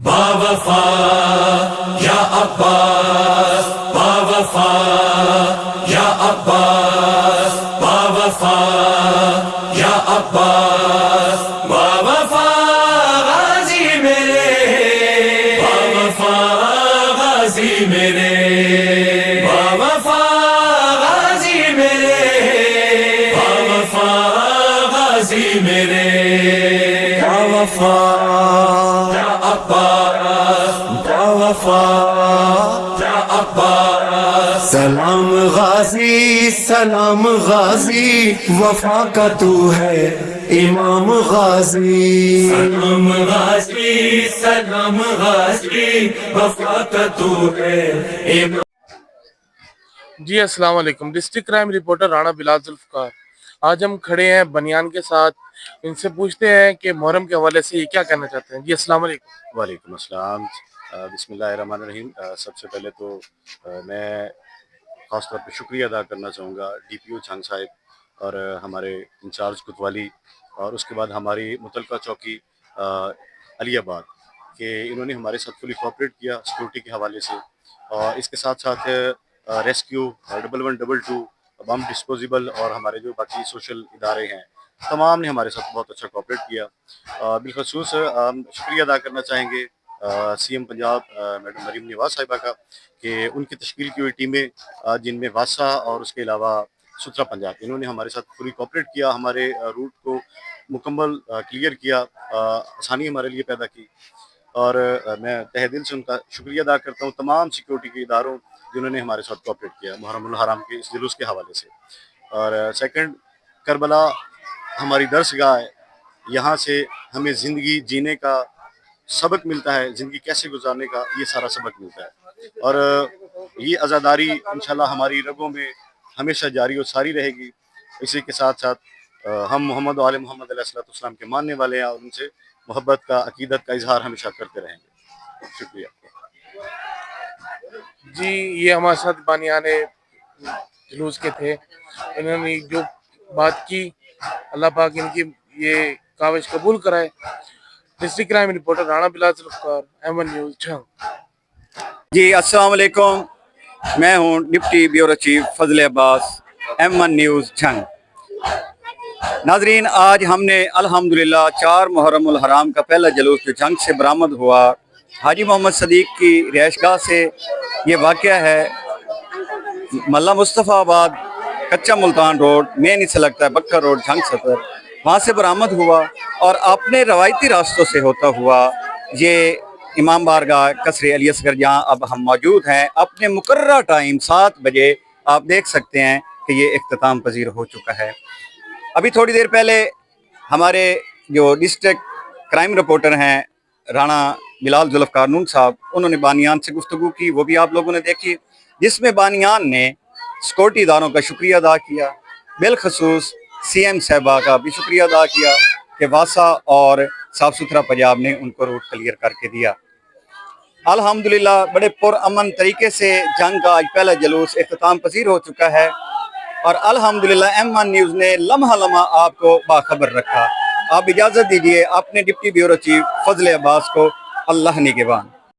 باوفا یا عباس باوفا یا عباس باوفا یا عباس باوفا غازی میرے باوفا غازی میرے باوفا غازی میرے باوفا غازی میرے باوفا یا عباس باوفا یا عباس سلام غازی سلام غازی وفا کا تو ہے امام غازی سلام غازی سلام غازی وفا کا تو ہے امام. جی السلام علیکم. ڈسٹرکٹ کرائم رپورٹر رانا بلال ذوالفقار. آج ہم کھڑے ہیں بنیان کے ساتھ. ان سے پوچھتے ہیں کہ محرم کے حوالے سے یہ کیا کہنا چاہتے ہیں. جی السلام علیکم. وعلیکم السلام. بسم اللہ الرحمن الرحیم. سب سے پہلے تو میں خاص طور پہ شکریہ ادا کرنا چاہوں گا ڈی پی او جھنگ صاحب اور ہمارے انچارج کوتوالی اور اس کے بعد ہماری متعلقہ چوکی علی آباد کہ انہوں نے ہمارے ساتھ فلی کوآپریٹ کیا سیکورٹی کے حوالے سے. اور اس کے ساتھ ساتھ ریسکیو 1122 بم ڈسپوزیبل اور ہمارے جو باقی سوشل ادارے ہیں تمام نے ہمارے ساتھ بہت اچھا کوآپریٹ کیا. بالخصوص شکریہ ادا کرنا چاہیں گے C M Punjab madam Maryam Nawaz صاحبہ کا کہ ان کی تشکیل کی ہوئی ٹیمیں جن میں واسا اور اس کے علاوہ سترا پنجاب انہوں نے ہمارے ساتھ پوری کوآپریٹ کیا, ہمارے روٹ کو مکمل کلیئر کیا, آسانی ہمارے لیے پیدا کی. اور میں تہ دل سے ان کا شکریہ ادا کرتا ہوں تمام سیکورٹی کے اداروں جنہوں نے ہمارے ساتھ کوآپریٹ کیا محرم الحرام کے اس جلوس کے حوالے سے. اور سیکنڈ, کربلا ہماری درسگاہ ہے, یہاں سے ہمیں زندگی جینے کا سبق ملتا ہے, زندگی کیسے گزارنے کا یہ سارا سبق ملتا ہے. اور یہ عزاداری انشاءاللہ ہماری رگوں میں ہمیشہ جاری و ساری رہے گی. اسی کے ساتھ ساتھ ہم محمد و آل محمد علیہ السلام کے ماننے والے ہیں اور ان سے محبت کا عقیدت کا اظہار ہمیشہ کرتے رہیں گے. شکریہ. جی یہ ہمارے ساتھ بانیان جلوس کے تھے. انہوں نے جو بات کی اللہ پاک ان کی یہ کاوش قبول کرائے. ڈسٹرکٹ کرائم رپورٹر رانا بلال ذوالفقار, M1 نیوز جھنگ. جی السلام علیکم. میں ہوں ڈپٹی بیورو چیف فضل عباس, M1 نیوز جھنگ. ناظرین, آج ہم نے الحمدللہ 4 محرم الحرام کا پہلا جلوس جو جھنگ سے برآمد ہوا حاجی محمد صدیق کی رہائش گاہ سے. یہ واقعہ ہے ملا مصطفیٰ آباد کچا ملتان روڈ, مین اسے لگتا ہے بکر روڈ جھنگ سطر, وہاں سے برآمد ہوا اور اپنے روایتی راستوں سے ہوتا ہوا یہ امام بارگاہ قصر علی اصغر جہاں اب ہم موجود ہیں اپنے مقررہ ٹائم 7 بجے آپ دیکھ سکتے ہیں کہ یہ اختتام پذیر ہو چکا ہے. ابھی تھوڑی دیر پہلے ہمارے جو ڈسٹرکٹ کرائم رپورٹر ہیں رانا بلال ذوالفقار نون صاحب, انہوں نے بانیان سے گفتگو کی, وہ بھی آپ لوگوں نے دیکھی, جس میں بانیان نے سیکورٹی اداروں کا شکریہ ادا کیا, بالخصوص سی ایم صاحبہ کا بھی شکریہ ادا کیا کہ واسا اور صاف ستھرا پنجاب نے ان کو روٹ کلیئر کر کے دیا. الحمدللہ بڑے پرامن طریقے سے جنگ کا آج پہلا جلوس اختتام پذیر ہو چکا ہے اور الحمدللہ M1 نیوز نے لمحہ لمحہ آپ کو باخبر رکھا. آپ اجازت دیجئے اپنے ڈپٹی بیورو چیف فضل عباس کو اللہ نگہبان.